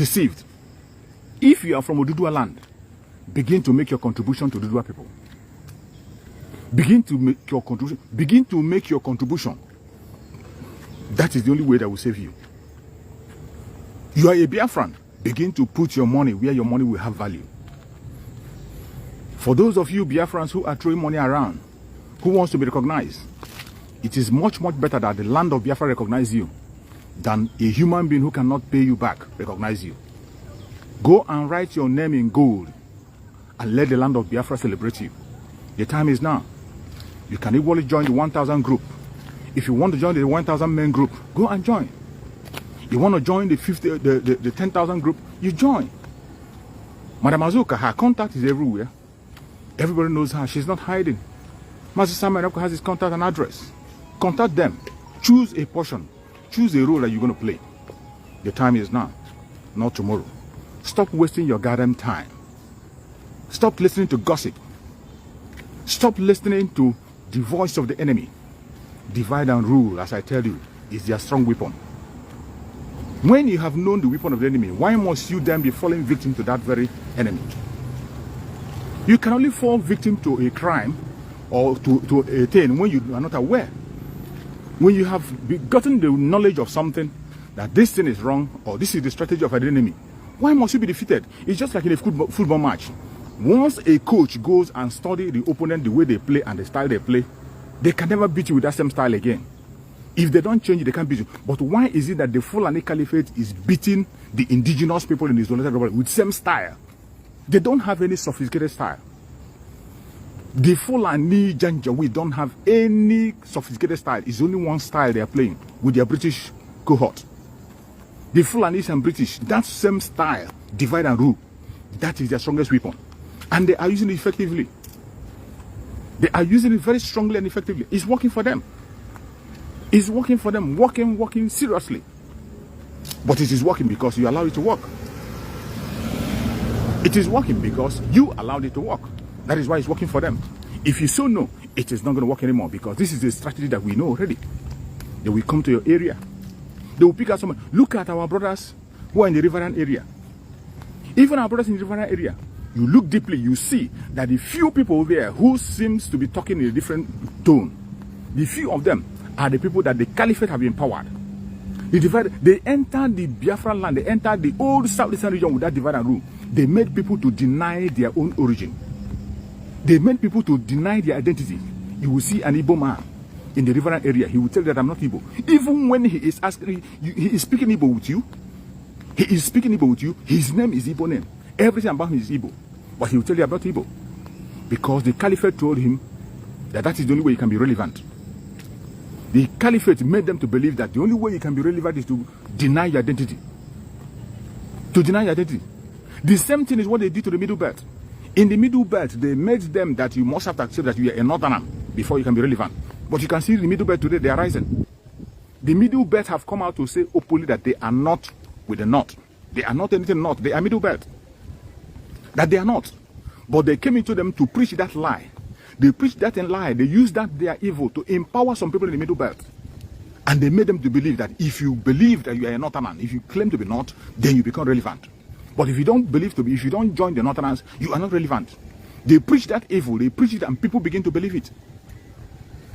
deceived. If you are from Odudua land, begin to make your contribution to Odudua people. Begin to make your contribution. Begin to make your contribution. That is the only way that will save you. You are a Biafran. Begin to put your money where your money will have value. For those of you Biafrans who are throwing money around, who wants to be recognized, it is much, much better that the land of Biafra recognize you than a human being who cannot pay you back recognize you. Go and write your name in gold and let the land of Biafra celebrate you. The time is now. You can equally join the 1,000 group. If you want to join the 1,000 men group, go and join. You want to join the 10,000 group, you join. Madam Azuka, her contact is everywhere. Everybody knows her. She's not hiding. Master Samuel has his contact and address. Contact them. Choose a portion. Choose a role that you're going to play. The time is now, not tomorrow. Stop wasting your goddamn time. Stop listening to gossip. Stop listening to the voice of the enemy. Divide and rule, as I tell you, is their strong weapon. When you have known the weapon of the enemy, why must you then be falling victim to that very enemy? You can only fall victim to a crime or to a thing when you are not aware. When you have gotten the knowledge of something, that this thing is wrong or this is the strategy of an enemy, why must you be defeated? It's just like in a football match. Once a coach goes and studies the opponent, the way they play and the style they play, they can never beat you with that same style again. If they don't change it, they can't beat you. But why is it that the Fulani Caliphate is beating the indigenous people in the Islamic Republic with the same style? They don't have any sophisticated style. The Fulani Janjaweed don't have any sophisticated style. It's only one style they are playing with their British cohort. The Fulanis and British, that same style, divide and rule, that is their strongest weapon. And they are using it effectively. They are using it very strongly and effectively. It's working for them. It's working for them, working seriously. But it is working because you allow it to work. It is working because you allowed it to work. That is why it's working for them. If you so know, it is not going to work anymore because this is a strategy that we know already. They will come to your area. They will pick out someone. Look at our brothers who are in the riverine area. Even our brothers in the riverine area, you look deeply, you see that the few people there who seems to be talking in a different tone, the few of them are the people that the caliphate have empowered. They entered the Biafra land, they entered the old southeastern region with that divide and rule. They made people to deny their own origin. They made people to deny their identity. You will see an Igbo man in the riverine area, he will tell you that I'm not Igbo. Even when he is asking, he is speaking Igbo with you. He is speaking Igbo with you. His name is Igbo name. Everything about him is Igbo. But he will tell you about Igbo. Because the caliphate told him that that is the only way he can be relevant. The caliphate made them to believe that the only way you can be relevant is to deny your identity. To deny your identity. The same thing is what they did to the Middle Belt. In the Middle Belt, they made them that you must have to accept that you are a northerner before you can be relevant. But you can see the Middle Belt today, they are rising. The Middle Belt have come out to say openly that they are not with the North. They are not anything North. They are Middle Belt. That they are not. But they came into them to preach that lie. They preached that in lie. They used that they are evil to empower some people in the Middle Belt. And they made them to believe that if you believe that you are a Northerner, if you claim to be North, then you become relevant. But if you don't believe to be, if you don't join the Northerners, you are not relevant. They preach that evil, they preach it, and people begin to believe it.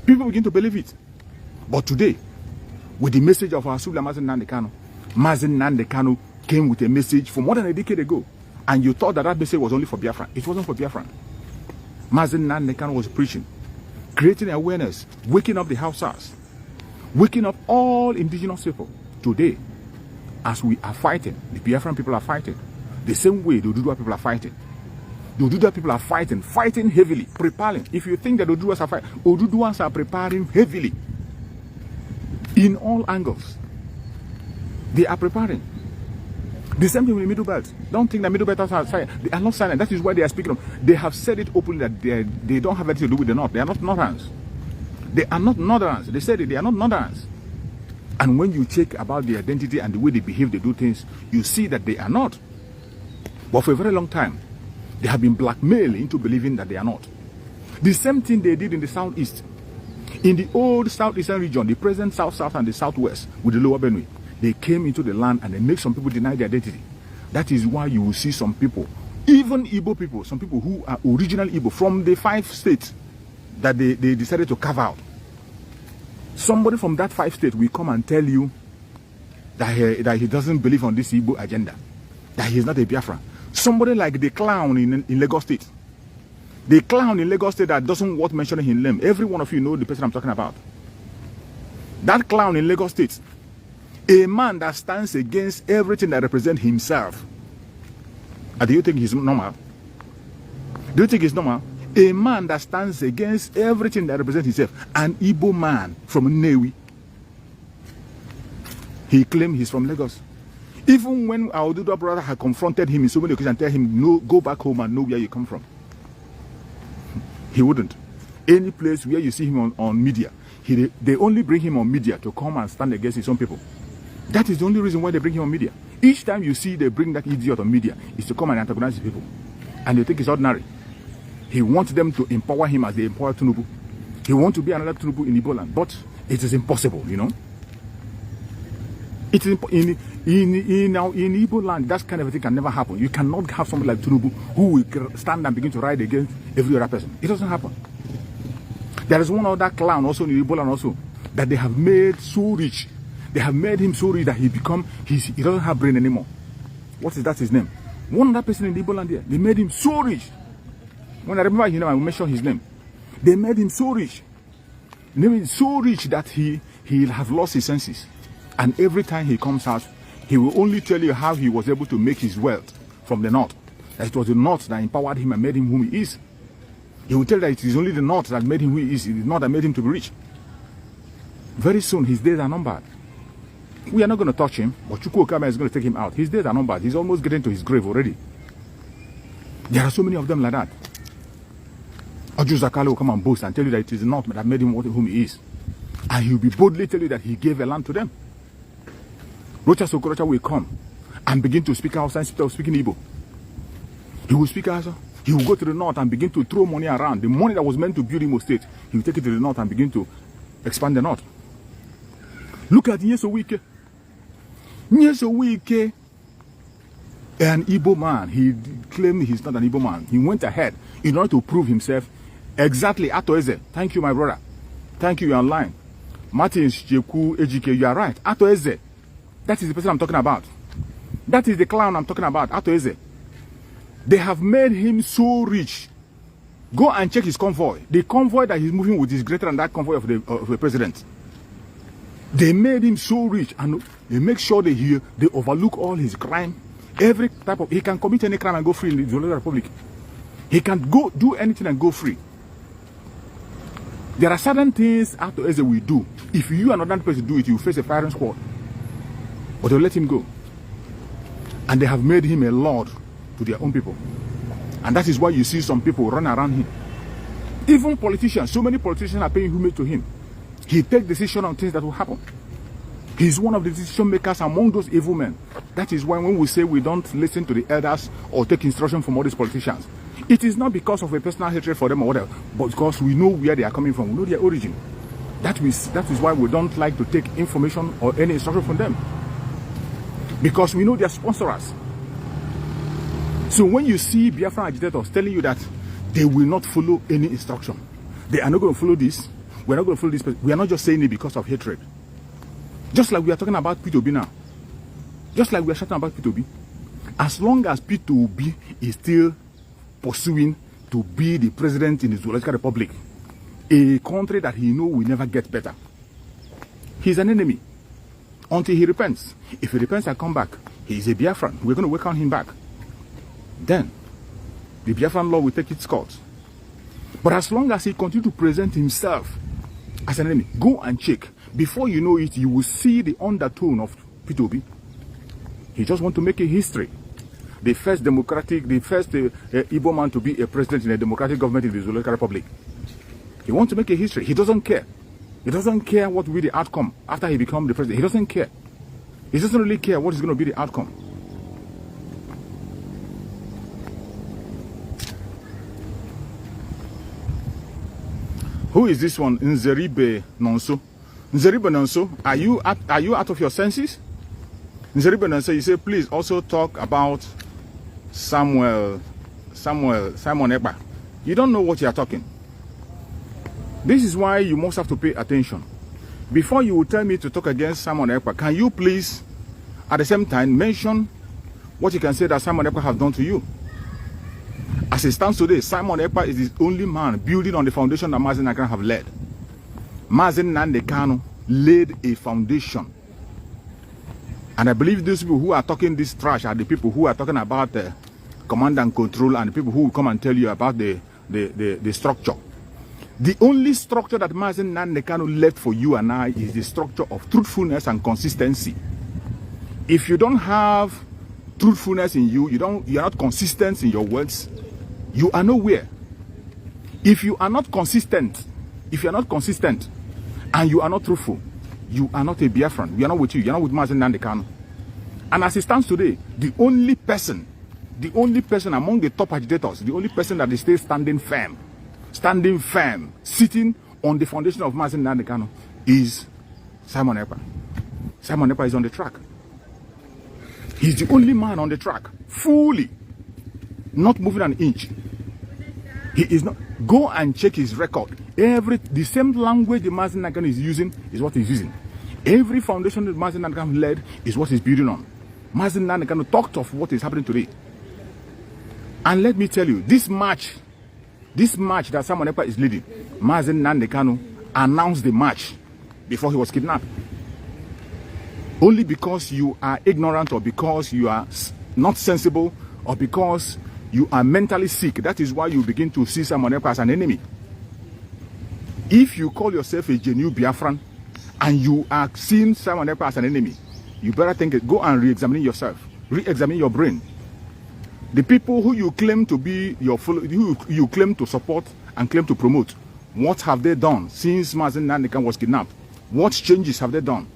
People begin to believe it. But today, with the message of our Subla Mazen Nnamdi Kanu came with a message for more than a decade ago. And you thought that that message was only for Biafra. It wasn't for Biafra. Mazen Nnamdi Kanu was preaching, creating awareness, waking up the Hausas, waking up all indigenous people. Today, as we are fighting, the Biafran people are fighting, the same way the Odudua people are fighting. The Odudua people are fighting heavily, preparing. If you think that the Oduduas are fighting, Oduduans are preparing heavily. In all angles. They are preparing. The same thing with the Middle Belt. Don't think that Middle Belt are silent. They are not silent. That is why they are speaking of. They have said it openly that they don't have anything to do with the North. They are not Northerns. They are not Northerns. They said it. They are not Northerns. And when you check about their identity and the way they behave, they do things, you see that they are not. But for a very long time, they have been blackmailed into believing that they are not. The same thing they did in the Southeast. In the old Southeastern region, the present South and the Southwest with the Lower Benue, they came into the land and they made some people deny their identity. That is why you will see some people, even Igbo people, some people who are original Igbo from the 5 states that they decided to carve out. Somebody from that 5 states will come and tell you that he doesn't believe on this Igbo agenda, that he is not a Biafra. Somebody like the clown in Lagos State. The clown in Lagos State that doesn't want mentioning his name. Every one of you know the person I'm talking about. That clown in Lagos State. A man that stands against everything that represents himself. And do you think he's normal? Do you think he's normal? A man that stands against everything that represents himself. An Igbo man from Nnewi. He claimed he's from Lagos. Even when our Oduduwa brother had confronted him in so many occasions and tell him, no, go back home and know where you come from. He wouldn't. Any place where you see him on media, they only bring him on media to come and stand against his own people. That is the only reason why they bring him on media. Each time you see they bring that idiot on media, is to come and antagonize the people. And they think it's ordinary. He wants them to empower him as they empower Tinubu. He wants to be another Tinubu in Igbo land. But it is impossible, you know. It is in Igbo land, that kind of thing can never happen. You cannot have somebody like Tinubu who will stand and begin to ride against every other person. It doesn't happen. There is one other clown also in Igbo land also that they have made so rich. They have made him so rich that he doesn't have brain anymore. What is that his name? One other person in the Igbo land there. They made him so rich. When I remember his name, I will mention his name. They made him so rich. They made him so rich that he'll have lost his senses. And every time he comes out, he will only tell you how he was able to make his wealth from the North. That it was the North that empowered him and made him whom he is. He will tell you that it is only the North that made him who he is. It is not that made him to be rich. Very soon, his days are numbered. We are not going to touch him, but Chukwuokama is going to take him out. His days are numbered. He's almost getting to his grave already. There are so many of them like that. Oju Zakale will come and boast and tell you that it is not that made him whom he is. And he will be boldly tell you that he gave a land to them. Rocha Sokorocha will come and begin to speak outside instead of speaking Igbo. He will speak outside. He will go to the North and begin to throw money around. The money that was meant to build Imo State, he will take it to the North and begin to expand the North. Look at Nyeso Wike. Nyeso Wike, an Igbo man. He claimed he's not an Igbo man. He went ahead in order to prove himself. Exactly, Atoeze. Thank you, my brother. Thank you, you're online. Martin Jeku Ejike, you are right. Atoeze. That is the person I'm talking about. That is the clown I'm talking about, Atoeze. They have made him so rich. Go and check his convoy. The convoy that he's moving with is greater than that convoy of the president. They made him so rich, and they make sure they overlook all his crime. Every type of, he can commit any crime and go free in the Zulu Republic. He can go do anything and go free. There are certain things Atoeze will do. If you and another person do it, you face a firing squad. But they'll let him go. And they have made him a lord to their own people. And that is why you see some people run around him. Even politicians, so many politicians are paying homage to him. He takes decisions on things that will happen. He's one of the decision makers among those evil men. That is why when we say we don't listen to the elders or take instruction from all these politicians, it is not because of a personal hatred for them or whatever, but because we know where they are coming from, we know their origin. That is why we don't like to take information or any instruction from them. Because we know they are sponsors. So when you see Biafran agitators telling you that they will not follow any instruction, they are not going to follow this, we're not going to follow this, we are not just saying it because of hatred. Just like we are talking about P2B now. Just like we are shouting about P2B. As long as P2B is still pursuing to be the president in the Zoological Republic, a country that he knows will never get better, he's an enemy. Until he repents. If he repents and come back, he is a Biafran. We're going to welcome him back. Then, the Biafran law will take its course. But as long as he continues to present himself as an enemy, go and check. Before you know it, you will see the undertone of P2B. He just wants to make a history. The first Igbo man to be a president in a democratic government in the Zoological Republic. He wants to make a history. He doesn't care. He doesn't care what will be the outcome after he becomes the president. He doesn't care. He doesn't really care what is going to be the outcome. Who is this one? Nzeribe Nonso. Nzeribe Nonso, are you out of your senses? Nzeribe, you say, please also talk about Simon Ekpa. You don't know what you are talking. This is why you must have to pay attention. Before you will tell me to talk against Simon Ekpa, can you please, at the same time, mention what you can say that Simon Ekpa has done to you? As it stands today, Simon Ekpa is the only man building on the foundation that Mazi Nnamdi Kanu have led. Mazi Nnamdi Kanu laid a foundation. And I believe those people who are talking this trash are the people who are talking about command and control, and the people who will come and tell you about the structure. The only structure that Mazi Nnamdi Kanu left for you and I is the structure of truthfulness and consistency. If you don't have truthfulness in you, you are not consistent in your words, you are nowhere. If you are not consistent, and you are not truthful, you are not a Biafran. We are not with you. You are not with Mazi Nnamdi Kanu. And as it stands today, the only person among the top agitators, the only person that is still standing firm, sitting on the foundation of Mazi Nnamdi Kanu is Simon Ekpa. Simon Ekpa is on the track. He's the only man on the track, fully, not moving an inch. He is not. Go and check his record. The same language the Mazi Nnamdi Kanu is using is what he's using. Every foundation that Mazi Nnamdi Kanu led is what he's building on. Mazi Nnamdi Kanu talked of what is happening today. And let me tell you, this match that Simon Ekpa is leading, Mazi Nnamdi Kanu announced the match before he was kidnapped. Only because you are ignorant, or because you are not sensible, or because you are mentally sick, that is why you begin to see Simon Ekpa as an enemy. If you call yourself a genuine Biafran and you are seeing Simon Ekpa as an enemy, you better think it. Go and re-examine yourself, re-examine your brain. The people who you claim to be your who you claim to support and claim to promote, what have they done since Mazi Nnamdi Kanu was kidnapped? What changes have they done?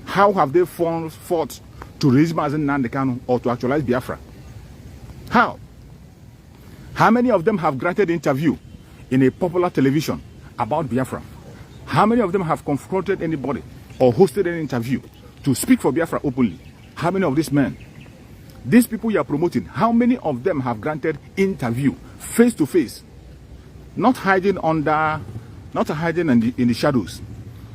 How have they fought to raise Mazi Nnamdi Kanu or to actualize Biafra? How? How many of them have granted interview in a popular television about Biafra? How many of them have confronted anybody or hosted an interview to speak for Biafra openly? How many of these men? These people you are promoting, how many of them have granted interview face to face? Not hiding in the shadows,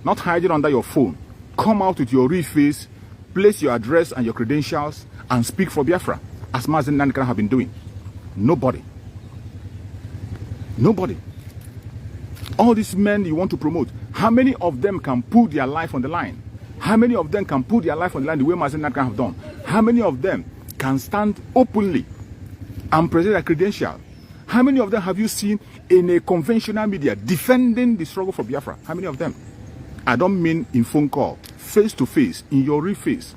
not hiding under your phone. Come out with your real face, place your address and your credentials, and speak for Biafra, as Mazi Nnamdi Kanu have been doing. Nobody. All these men you want to promote, how many of them can put their life on the line? How many of them can put their life on the line the way Mazi Nnamdi Kanu have done? How many of them can stand openly and present their credentials? How many of them have you seen in a conventional media defending the struggle for Biafra? How many of them? I don't mean in phone call, face to face, in your real face,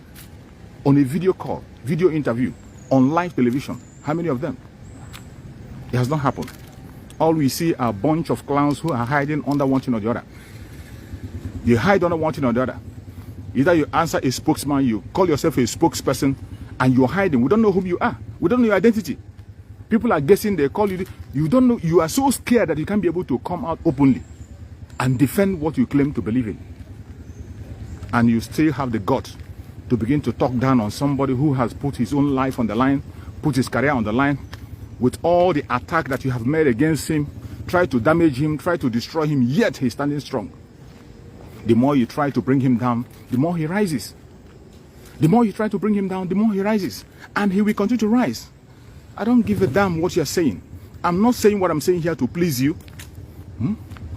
on a video call, video interview, on live television. How many of them? It has not happened. All we see are a bunch of clowns who are hiding under one thing or the other. You hide under one thing or the other. Either you answer a spokesman, you call yourself a spokesperson, and you're hiding. We don't know whom you are. We don't know your identity. People are guessing, they call you. You don't know. You are so scared that you can't be able to come out openly and defend what you claim to believe in. And you still have the guts to begin to talk down on somebody who has put his own life on the line, put his career on the line, with all the attack that you have made against him, try to damage him, try to destroy him, yet he's standing strong. The more you try to bring him down, the more he rises. The more you try to bring him down, the more he rises. And he will continue to rise. I don't give a damn what you're saying. I'm not saying what I'm saying here to please you.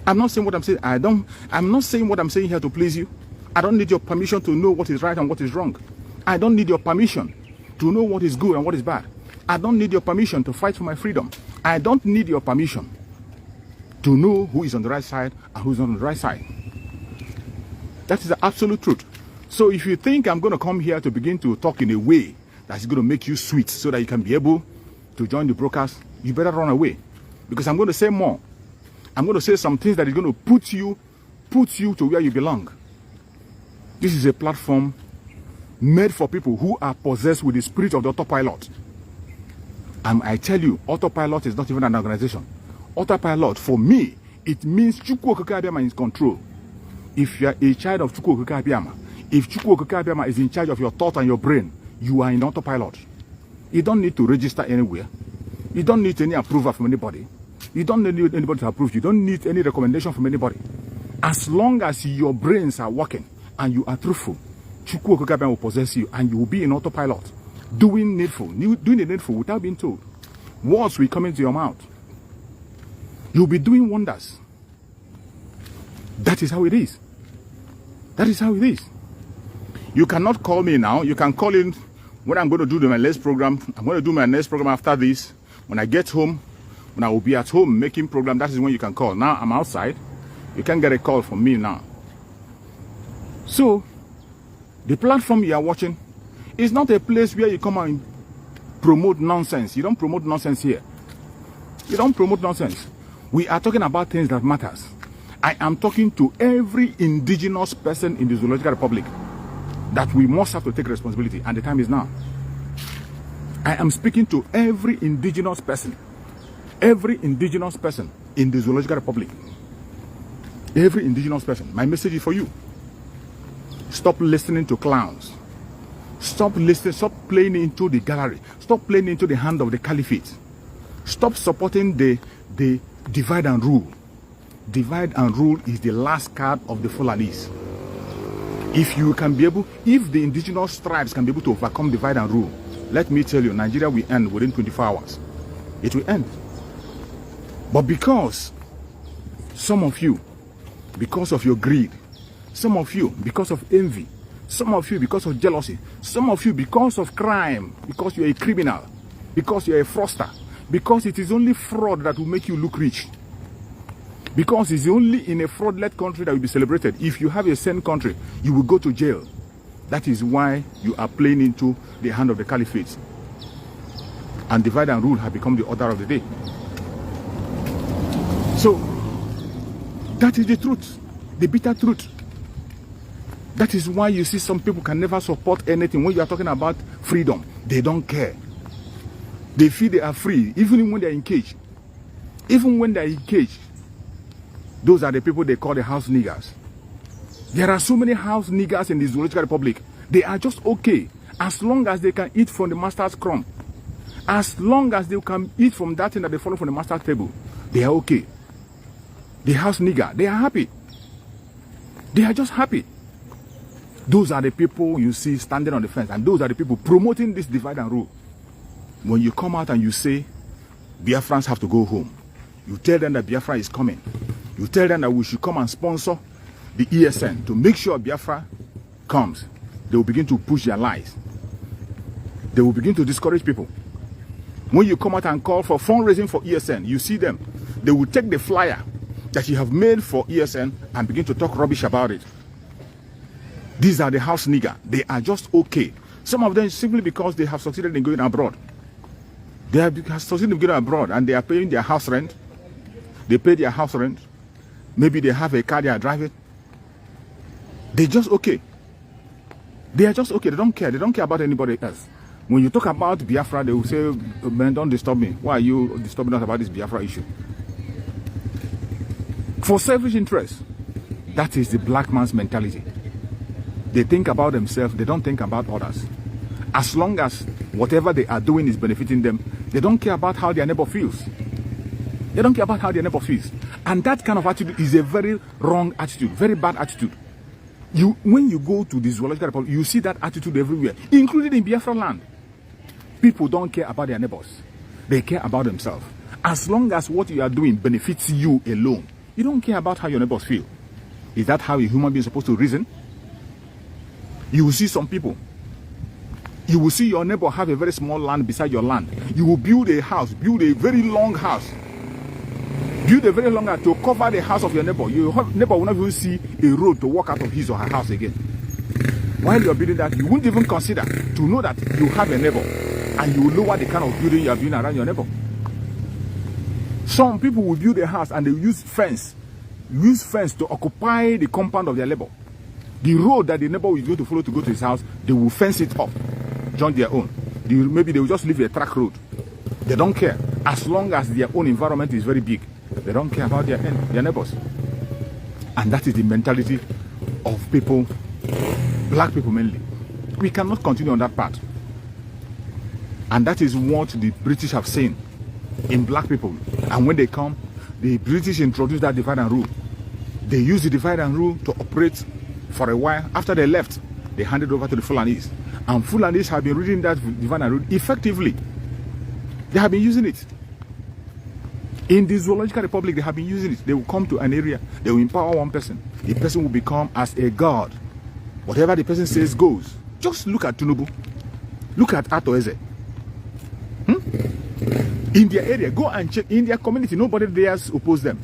I'm not saying what I'm saying. I'm not saying what I'm saying here to please you. I don't need your permission to know what is right and what is wrong. I don't need your permission to know what is good and what is bad. I don't need your permission to fight for my freedom. I don't need your permission to know who is on the right side and who's not on the right side. That is the absolute truth. So if you think I'm going to come here to begin to talk in a way that's going to make you sweet so that you can be able to join the broadcast, you better run away. Because I'm going to say more. I'm going to say some things that is going to put you to where you belong. This is a platform made for people who are possessed with the spirit of the autopilot. And I tell you, autopilot is not even an organization. Autopilot, for me, it means Chukwu Okike Abiyama is control. If you are a child of Chukwu Okike Abiyama, If Chukwu Okike Abiama is in charge of your thought and your brain, you are in autopilot. You don't need to register anywhere. You don't need any approval from anybody. You don't need anybody to approve. You don't need any recommendation from anybody. As long as your brains are working and you are truthful, Chukwu Okike Abiama will possess you and you will be in autopilot, doing the needful without being told. Words will come into your mouth. You'll be doing wonders. That is how it is. That is how it is. You cannot call me now. You can call in when I'm going to do my next program. I'm going to do my next program after this. When I get home, when I will be at home making program, that is when you can call. Now I'm outside. You can't get a call from me now. So, the platform you are watching is not a place where you come and promote nonsense. You don't promote nonsense here. You don't promote nonsense. We are talking about things that matters. I am talking to every indigenous person in the Zoological Republic that we must have to take responsibility, and the time is now. I am speaking to every indigenous person in the Zoological Republic. Every indigenous person. My message is for you. Stop listening to clowns. Stop listening. Stop playing into the gallery. Stop playing into the hand of the caliphate. Stop supporting the divide and rule. Divide and rule is the last card of the Fulanis. If the indigenous tribes can be able to overcome divide and rule, let me tell you, Nigeria will end within 24 hours. It will end. But because some of you, because of your greed, some of you because of envy, some of you because of jealousy, some of you because of crime, because you're a criminal, because you're a fraudster, because it is only fraud that will make you look rich. Because it's only in a fraud-led country that will be celebrated. If you have a sane country, you will go to jail. That is why you are playing into the hand of the caliphate. And divide and rule have become the order of the day. So, that is the truth. The bitter truth. That is why you see some people can never support anything. When you are talking about freedom, they don't care. They feel they are free, even when they are in cage. Even when they are in cage. Those are the people they call the house niggers. There are so many house niggers in the Zoological Republic. They are just okay as long as they can eat from the master's crumb. As long as they can eat from that thing that they follow from the master's table, they are okay. The house nigger, they are happy. They are just happy. Those are the people you see standing on the fence, and those are the people promoting this divide and rule. When you come out and you say, Biafrans have to go home, you tell them that Biafra is coming. You tell them that we should come and sponsor the ESN to make sure Biafra comes. They will begin to push their lies. They will begin to discourage people. When you come out and call for fundraising for ESN, you see them. They will take the flyer that you have made for ESN and begin to talk rubbish about it. These are the house nigger. They are just okay. Some of them simply because they have succeeded in going abroad. They have succeeded in going abroad and they are paying their house rent. They pay their house rent. Maybe they have a car they are driving. They're just okay. They are just okay. They don't care. They don't care about anybody else. When you talk about Biafra, they will say, man, don't disturb me. Why are you disturbing us about this Biafra issue? For selfish interest. That is the black man's mentality. They think about themselves. They don't think about others. As long as whatever they are doing is benefiting them, they don't care about how their neighbor feels. They don't care about how their neighbor feels. And that kind of attitude is a very wrong attitude, very bad attitude. When you go to the Zoological Republic, you see that attitude everywhere, including in Biafra land. People don't care about their neighbors. They care about themselves. As long as what you are doing benefits you alone, you don't care about how your neighbors feel. Is that how a human being is supposed to reason? You will see some people. You will see your neighbor have a very small land beside your land. You will build a house, build a very long house. Build a very long house to cover the house of your neighbor. Your neighbor will not even see a road to walk out of his or her house again. While you're building that, you wouldn't even consider to know that you have a neighbor and you will lower the kind of building you are building around your neighbor. Some people will build a house and they will use fence to occupy the compound of their neighbor. The road that the neighbor is going to follow to go to his house, they will fence it up, join their own. Maybe they will just leave a track road. They don't care. As long as their own environment is very big, they don't care about their neighbors. And that is the mentality of people black people mainly. We cannot continue on that path. And that is what the British have seen in black people. And when they come, the British introduced that divide and rule. They used the divide and rule to operate for a while. After they left, they handed over to the Fulanese. And Fulanese have been reading that divide and rule effectively. They have been using it. In the Zoological Republic, they have been using it. They will come to an area, they will empower one person. The person will become as a god. Whatever the person says goes. Just look at Tinubu. Look at Ato Eze. In their area, go and check. In their community, nobody dares oppose them.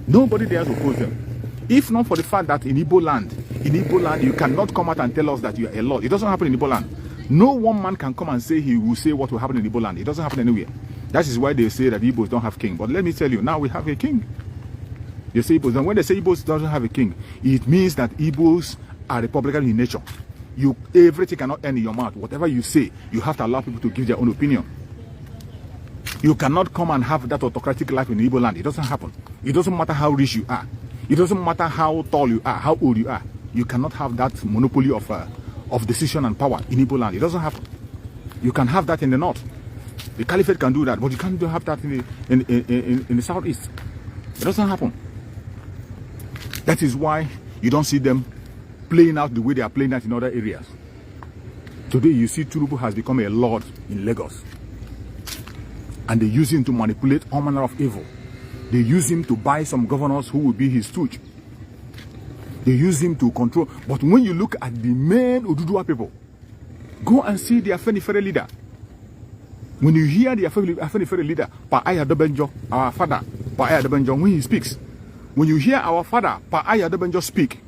Nobody dares oppose them. If not for the fact that in Igbo land, you cannot come out and tell us that you are a lord. It doesn't happen in Igbo land. No one man can come and say he will say what will happen in Igbo land. It doesn't happen anywhere. That is why they say that Igbos don't have king. But let me tell you, now we have a king. They say Igbos. And when they say Igbos doesn't have a king, it means that Igbos are Republican in nature. Everything cannot end in your mouth. Whatever you say, you have to allow people to give their own opinion. You cannot come and have that autocratic life in Igbo land. It doesn't happen. It doesn't matter how rich you are. It doesn't matter how tall you are, how old you are. You cannot have that monopoly of decision and power in Igbo land. It doesn't happen. You can have that in the north. The caliphate can do that, but you can't have that in the southeast. It doesn't happen. That is why you don't see them playing out the way they are playing out in other areas. Today you see Tinubu has become a lord in Lagos. And they use him to manipulate all manner of evil. They use him to buy some governors who will be his stooge. They use him to control. But when you look at the main Oduduwa people, go and see their Afenifere leader. When you hear the Afenifere leader, Pa Ayadobenjo, our father, Pa Ayadobenjo, when he speaks, when you hear our father, Pa Ayadobenjo speak,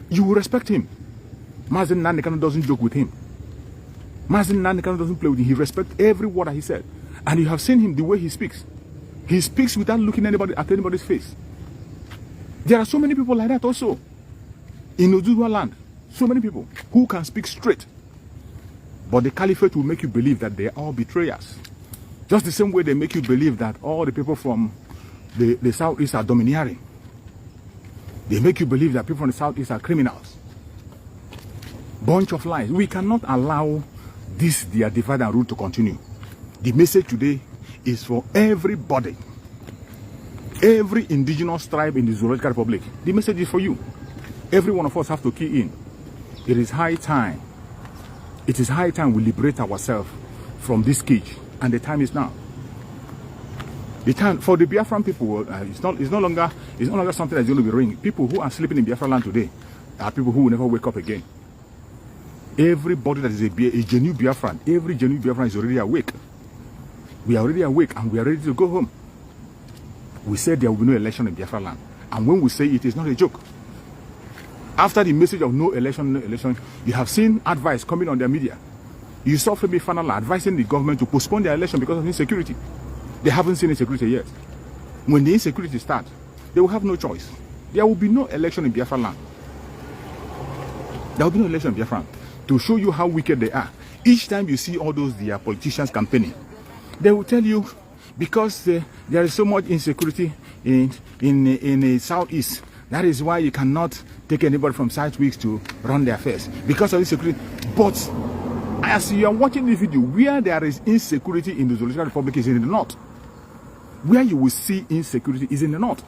you will respect him. Mazen Nandekano doesn't joke with him. Mazen Nandekano doesn't play with him. He respects every word that he said. And you have seen him the way he speaks. He speaks without looking at anybody's face. There are so many people like that also. In Oduduwa land, so many people who can speak straight. But the caliphate will make you believe that they are all betrayers. Just the same way they make you believe that all the people from the southeast are domineering. They make you believe that people from the southeast are criminals. Bunch of lies. We cannot allow this, their divide and rule, to continue. The message today is for everybody. Every indigenous tribe in the Zoological Republic. The message is for you. Every one of us have to key in. It is high time. It is high time we liberate ourselves from this cage. And the time is now. The time for the Biafran people, it's no longer something that's going to be ringing. People who are sleeping in Biafra land today are people who will never wake up again. Everybody that is a genuine Biafran, every genuine Biafran is already awake. We are already awake and we are ready to go home. We said there will be no election in Biafra land. And when we say it is not a joke. After the message of no election, you have seen advice coming on their media. You saw Femi Fanala advising the government to postpone their election because of insecurity. They haven't seen insecurity yet. When the insecurity starts, they will have no choice. There will be no election in Biafra land. There will be no election in Biafra land. To show you how wicked they are. Each time you see all those their politicians campaigning, they will tell you because there is so much insecurity in the southeast. That is why you cannot take anybody from Southwest to run their affairs because of insecurity. But as you are watching this video, where there is insecurity in the Zoological Republic is in the north. Where you will see insecurity is in the north.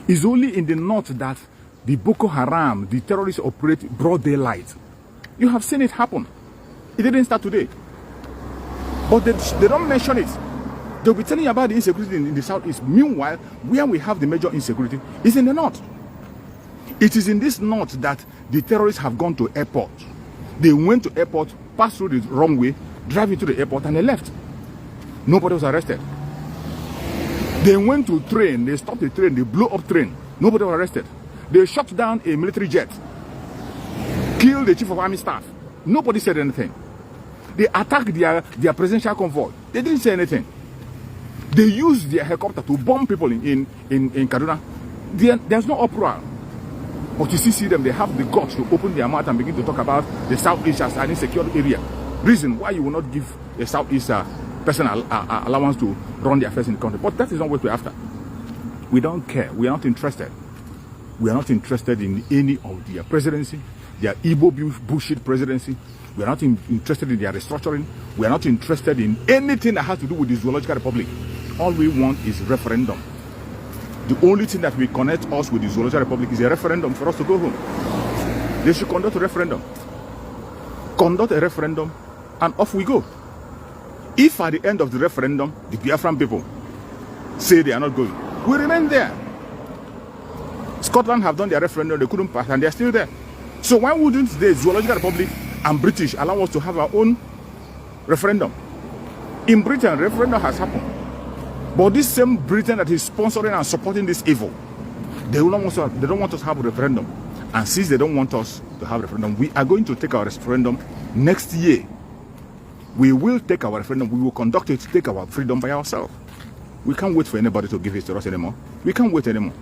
It's only in the north that the Boko Haram, the terrorists, operate broad daylight. You have seen it happen. It didn't start today. But they don't mention it. They'll be telling you about the insecurity in the southeast. Meanwhile, where we have the major insecurity is in the north. It is in this north that the terrorists have gone to airport. They went to airport, passed through the wrong way, drive into the airport, and they left. Nobody was arrested. They went to train, they stopped the train, they blew up train. Nobody was arrested. They shot down a military jet, killed the chief of army staff. Nobody said anything. They attacked their presidential convoy. They didn't say anything. They used their helicopter to bomb people in Kaduna. There's no uproar. But you see them, they have the guts to open their mouth and begin to talk about the Southeast as an insecure area. Reason why you will not give a Southeast person allowance to run their affairs in the country. But that is not what we're after. We don't care. We are not interested. We are not interested in any of their presidency, their Igbo bullshit presidency. We are not interested in their restructuring. We are not interested in anything that has to do with the Zoological Republic. All we want is referendum. The only thing that will connect us with the Zoological Republic is a referendum for us to go home. They should conduct a referendum. Conduct a referendum, and off we go. If at the end of the referendum, the Biafran people say they are not going, we remain there. Scotland have done their referendum, they couldn't pass, and they are still there. So why wouldn't the Zoological Republic and British allow us to have our own referendum? In Britain, referendum has happened. But this same Britain that is sponsoring and supporting this evil, they don't want us to have a referendum. And since they don't want us to have a referendum, we are going to take our referendum next year. We will take our referendum. We will conduct it to take our freedom by ourselves. We can't wait for anybody to give it to us anymore. We can't wait anymore.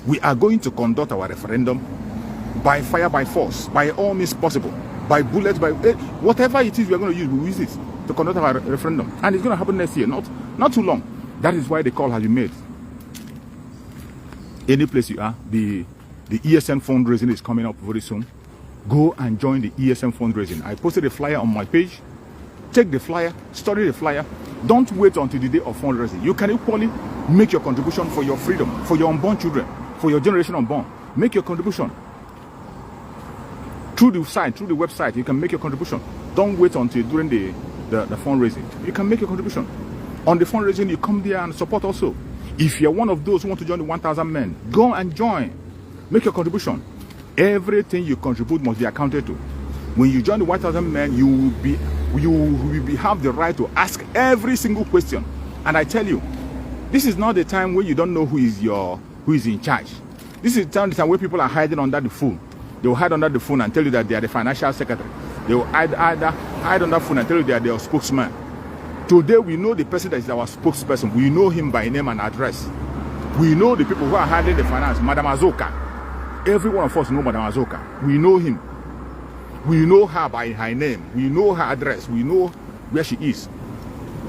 We are going to conduct our referendum by fire, by force, by all means possible, by bullets, by whatever it is we are going to use, we will use it to conduct our referendum. And it's going to happen next year, not too long. That is why the call has been made. Any place you are, the ESN fundraising is coming up very soon. Go and join the ESN fundraising. I posted a flyer on my page. Take the flyer, study the flyer. Don't wait until the day of fundraising. You can equally make your contribution for your freedom, for your unborn children, for your generation unborn. Make your contribution. Through the site, through the website, you can make your contribution. Don't wait until during the fundraising. You can make your contribution. On the fundraising, you come there and support also. If you're one of those who want to join the 1,000 men, go and join. Make your contribution. Everything you contribute must be accounted to. When you join the 1,000 men, you will have the right to ask every single question. And I tell you, this is not the time when you don't know who is in charge. This is the time where people are hiding under the phone. They will hide under the phone and tell you that they are the financial secretary. They will hide under the phone and tell you they are their spokesman. Today we know the person that is our spokesperson. We know him by name and address. We know the people who are handling the finance. Madam Azoka. Every one of us know Madam Azoka. We know him. We know her by her name. We know her address. We know where she is.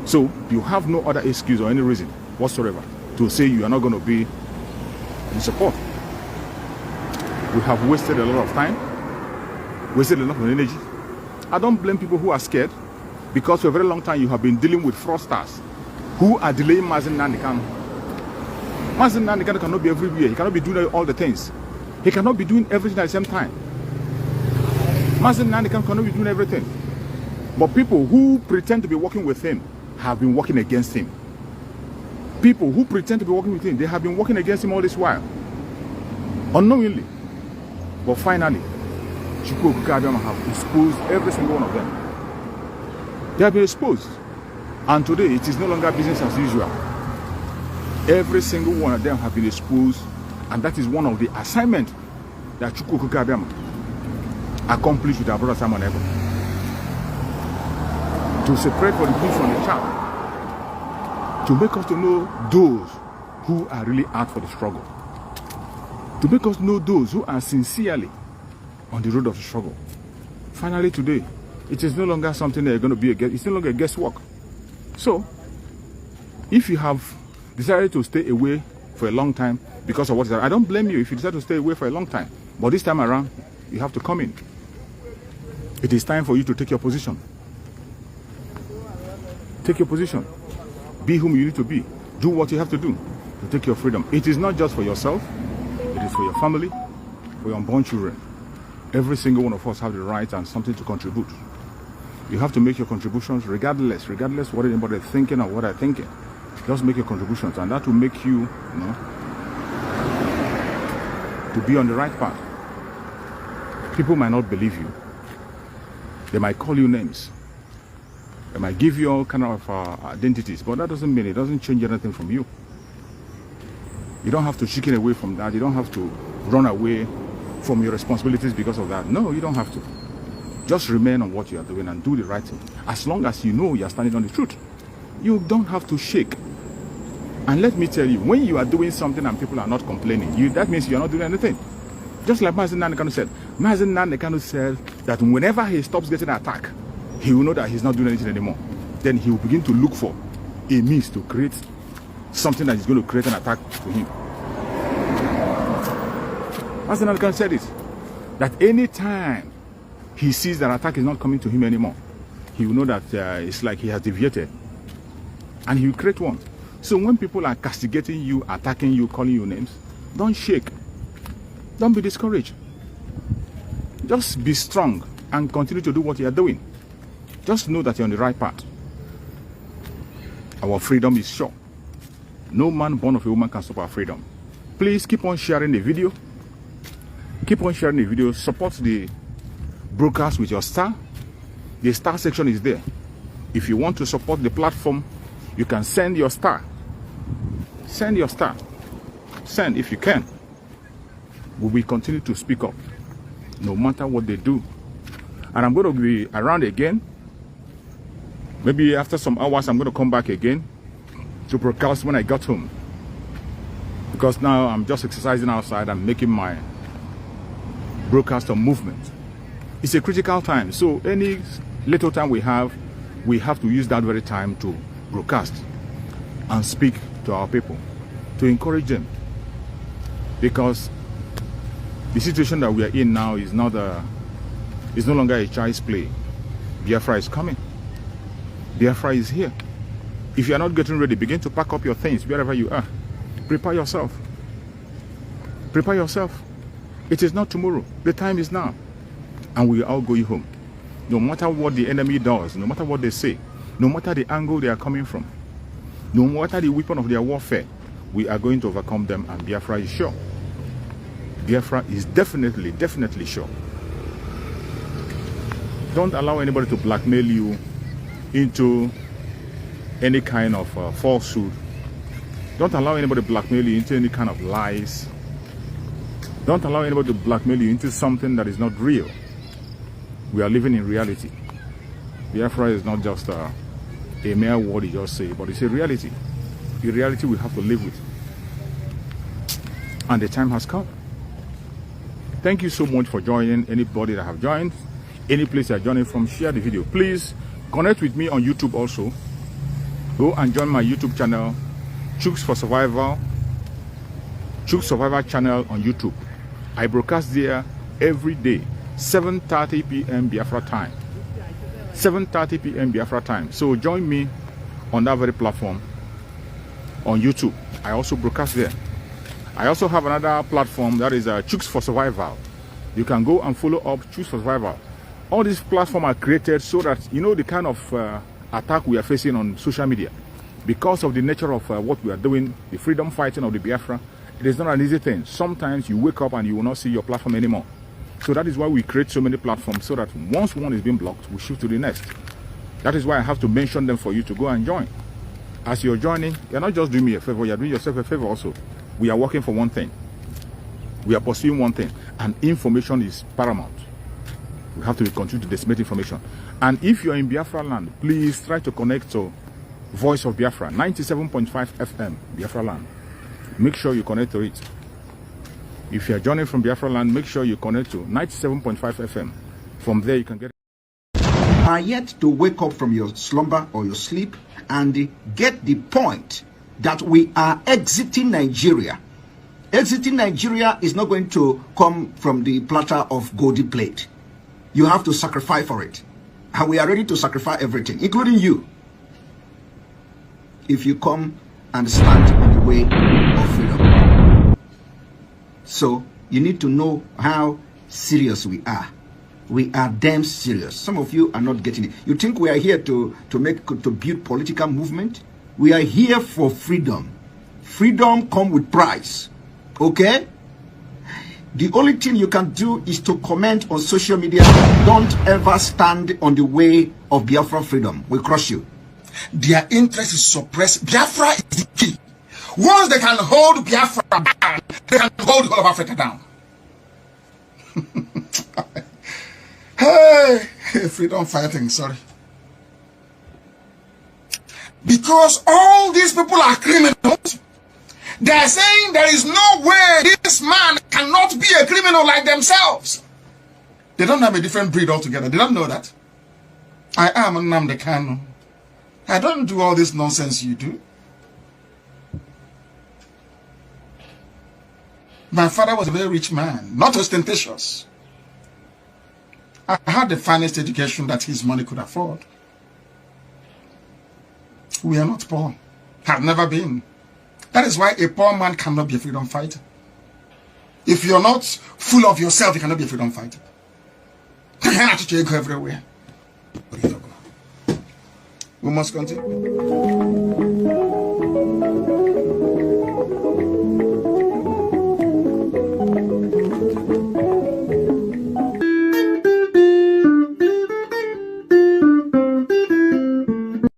So you have no other excuse or any reason whatsoever to say you are not going to be in support. We have wasted a lot of time, wasted a lot of energy. I don't blame people who are scared, because for a very long time you have been dealing with fraudsters who are delaying Mazen Nnamdi Kanu. Mazen Nnamdi Kanu cannot be everywhere. He cannot be doing all the things. He cannot be doing everything at the same time. Mazen Nnamdi Kanu cannot be doing everything. But people who pretend to be working with him have been working against him. People who pretend to be working with him, they have been working against him all this while. Unknowingly. But finally, Chukwu have exposed every single one of them. They have been exposed. And today, it is no longer business as usual. Every single one of them have been exposed. And that is one of the assignments that Chukwu accomplished with our brother Simon Ebo. To separate for the good from the chaff. To make us to know those who are really out for the struggle. To make us know those who are sincerely on the road of the struggle. Finally today, it is no longer something that is going to be it's no longer guesswork. So, if you have decided to stay away for a long time because of what is happening, I don't blame you if you decide to stay away for a long time. But this time around, you have to come in. It is time for you to take your position. Take your position. Be whom you need to be. Do what you have to do to take your freedom. It is not just for yourself. It is for your family, for your unborn children. Every single one of us have the right and something to contribute. You have to make your contributions regardless what anybody is thinking or what I'm thinking. Just make your contributions, and that will make you, to be on the right path. People might not believe you. They might call you names. They might give you all kind of identities, but that doesn't mean it doesn't change anything from you. You don't have to chicken away from that. You don't have to run away from your responsibilities because of that. No, you don't have to. Just remain on what you are doing and do the right thing. As long as you know you are standing on the truth, you don't have to shake. And let me tell you, when you are doing something and people are not complaining, that means you are not doing anything. Just like Mazen Nnamdi Kanu said. Mazen Nnamdi Kanu said that whenever he stops getting attacked, he will know that he's not doing anything anymore. Then he will begin to look for a means to create something that is going to create an attack to him. Arsenal can say this, that any time he sees that attack is not coming to him anymore, he will know that it's like he has deviated, and he will create one. So when people are castigating you, attacking you, calling you names, don't shake. Don't be discouraged. Just be strong and continue to do what you are doing. Just know that you're on the right path. Our freedom is sure. No man born of a woman can stop our freedom. Please keep on sharing the video. Keep on sharing the video. Support the broadcast with your star. The star section is there. If you want to support the platform, you can send your star. Send your star. Send if you can. We will continue to speak up, no matter what they do. And I'm going to be around again. Maybe after some hours, I'm going to come back again to broadcast when I got home. Because now I'm just exercising outside and making my broadcast on movement. It's a critical time. So any little time we have to use that very time to broadcast and speak to our people, to encourage them. Because the situation that we are in now is no longer a child's play. Biafra is coming. Biafra is here. If you are not getting ready, begin to pack up your things wherever you are. Prepare yourself. Prepare yourself. It is not tomorrow. The time is now. And we are all going home. No matter what the enemy does, no matter what they say, no matter the angle they are coming from, no matter the weapon of their warfare, we are going to overcome them, and Biafra is sure. Biafra is definitely sure. Don't allow anybody to blackmail you into any kind of falsehood. Don't allow anybody to blackmail you into any kind of lies. Don't allow anybody to blackmail you into something that is not real. We are living in reality. Biafra is not just a mere word you just say, but it's a reality. A reality we have to live with. And the time has come. Thank you so much for joining. Anybody that have joined, any place you are joining from, share the video. Please connect with me on YouTube also. Go and join my YouTube channel, Chooks for Survival. Chooks Survival channel on YouTube. I broadcast there every day, 7:30 p.m. Biafra time. 7:30 p.m. Biafra time. So join me on that very platform on YouTube. I also broadcast there. I also have another platform that is Chooks for Survival. You can go and follow up Chooks for Survival. All these platforms are created so that you know the kind of attack we are facing on social media. Because of the nature of what we are doing, the freedom fighting of the Biafra, it is not an easy thing. Sometimes you wake up and you will not see your platform anymore. So that is why we create so many platforms, so that once one is being blocked, we shift to the next. That is why I have to mention them for you to go and join. As you're joining, you're not just doing me a favor, you're doing yourself a favor also. We are working for one thing. We are pursuing one thing. And information is paramount. We have to continue to disseminate information. And if you're in Biafra land, please try to connect to Voice of Biafra, 97.5 FM, Biafra land. Make sure you connect to it. If you're joining from Biafra land, make sure you connect to 97.5 FM. From there, you can get are yet to wake up from your slumber or your sleep and get the point that we are exiting Nigeria. Exiting Nigeria is not going to come from the platter of golden plate. You have to sacrifice for it. And we are ready to sacrifice everything, including you, if you come and stand in the way of freedom. So you need to know how serious we are. We are damn serious. Some of you are not getting it. You think we are here to build political movement? We are here for freedom. Freedom comes with price. Okay? The only thing you can do is to comment on social media. Don't ever stand on the way of Biafra freedom. We'll crush you. Their interest is suppressed. Biafra is the key. Once they can hold Biafra down, they can hold all of Africa down. Hey, freedom fighting, sorry. Because all these people are criminals. They are saying there is no way this man cannot be a criminal like themselves. They don't have a different breed altogether. They don't know that. I am Nnamdi Kanu. I don't do all this nonsense you do. My father was a very rich man, not ostentatious. I had the finest education that his money could afford. We are not poor. Have never been. That is why a poor man cannot be a freedom fighter. If you're not full of yourself, you cannot be a freedom fighter. You have to go everywhere. We must continue.